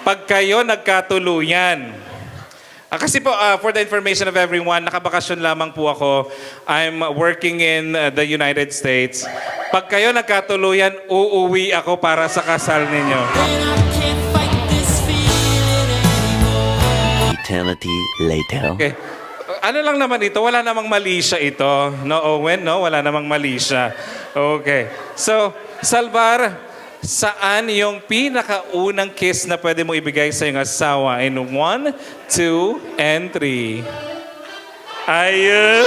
pag kayo nagkatuluyan. Kasi po, for the information of everyone, nakabakasyon lamang po ako. I'm working in the United States. Pag kayo nagkatuluyan, uuwi ako para sa kasal ninyo. Eternity later. Okay. Ano lang naman ito? Wala namang mali siya ito. No, Owen? No? Wala namang mali siya. Okay. So, Salvar, saan yung pinakaunang kiss na pwede mo ibigay sa iyong asawa? In 1, 2, and 3. Ayun!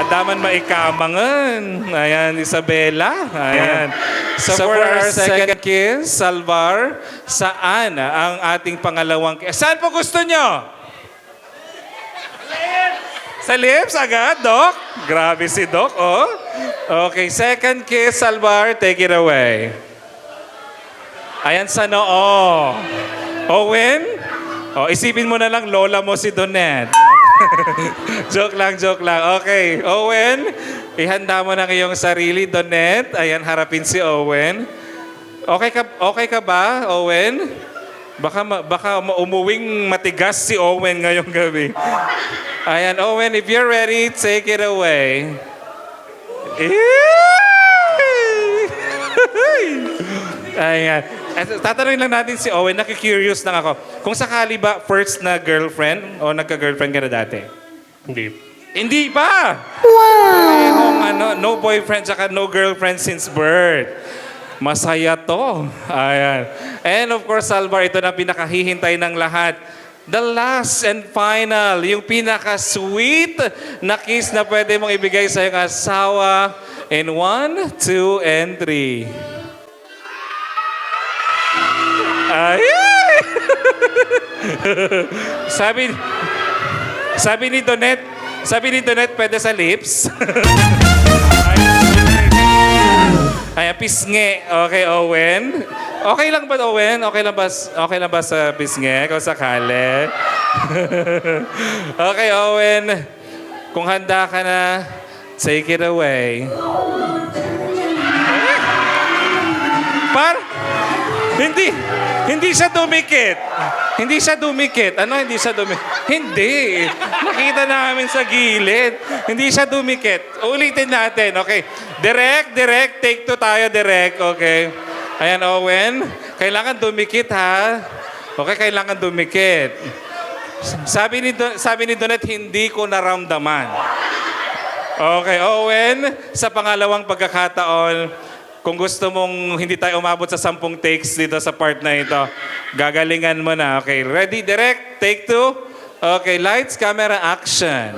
Adaman maikamangan. Ayan, Isabela. Ayan. So for our second kiss, Salvar, saan ang ating pangalawang kiss? Saan po gusto nyo? Sa lips agad, Doc? Grabe si Doc, oh. Okay, second kiss, Salvar, take it away. Ayan sa noo. Owen? Oh, isipin mo na lang, lola mo si Donette. Joke lang, joke lang. Okay, Owen, ihanda mo na iyong sarili, Donette. Ayan, harapin si Owen. Okay ka ba, Owen? Baka umuwing matigas si Owen ngayong gabi. Ayan, Owen, if you're ready, take it away. Ayan. Tatanungin lang natin si Owen, nakikurious lang ako. Kung sakali ba first na girlfriend o nagka-girlfriend ka na dati? Hindi. Hindi pa! Wow! No boyfriend tsaka no girlfriend since birth. Masaya to. Ayan. And of course, Salvar, ito na pinakahihintay ng lahat. The last and final, yung pinaka-sweet na kiss na pwede mong ibigay sa iyong asawa in 1, 2, and 3. Ay! sabi ni Donette, pwede sa lips. Ay, pisngi. Okay, Owen. Okay lang ba, Owen? Okay lang ba sa pisngi? Kung sakali. Okay, Owen. Kung handa ka na, take it away. Hindi siya dumikit. Hindi siya dumikit. Ano hindi siya dumikit? Hindi. Nakita namin sa gilid. Hindi siya dumikit. Ulitin natin. Okay. Direct. Take 2 tayo, direct. Okay. Ayan, Owen. Kailangan dumikit, ha? Okay, kailangan dumikit. Sabi ni Donette, hindi ko naramdaman. Okay, Owen. Sa pangalawang pagkakataon, kung gusto mong hindi tayo umabot sa 10 takes dito sa part na ito, gagalingan mo na. Okay, ready? Direct? Take 2? Okay, lights, camera, action.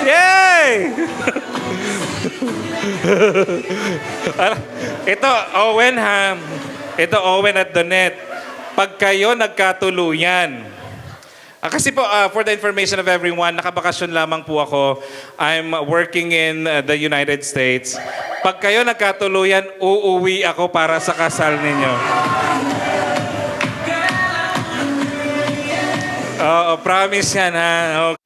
Yay! Ito, Owen, ha? Ito, Owen at Donette. Pag kayo nagkatuluyan. Kasi po, for the information of everyone, nakabakasyon lamang po ako. I'm working in the United States. Pag kayo nagkatuluyan, uuwi ako para sa kasal ninyo. Promise yan, ha? Okay.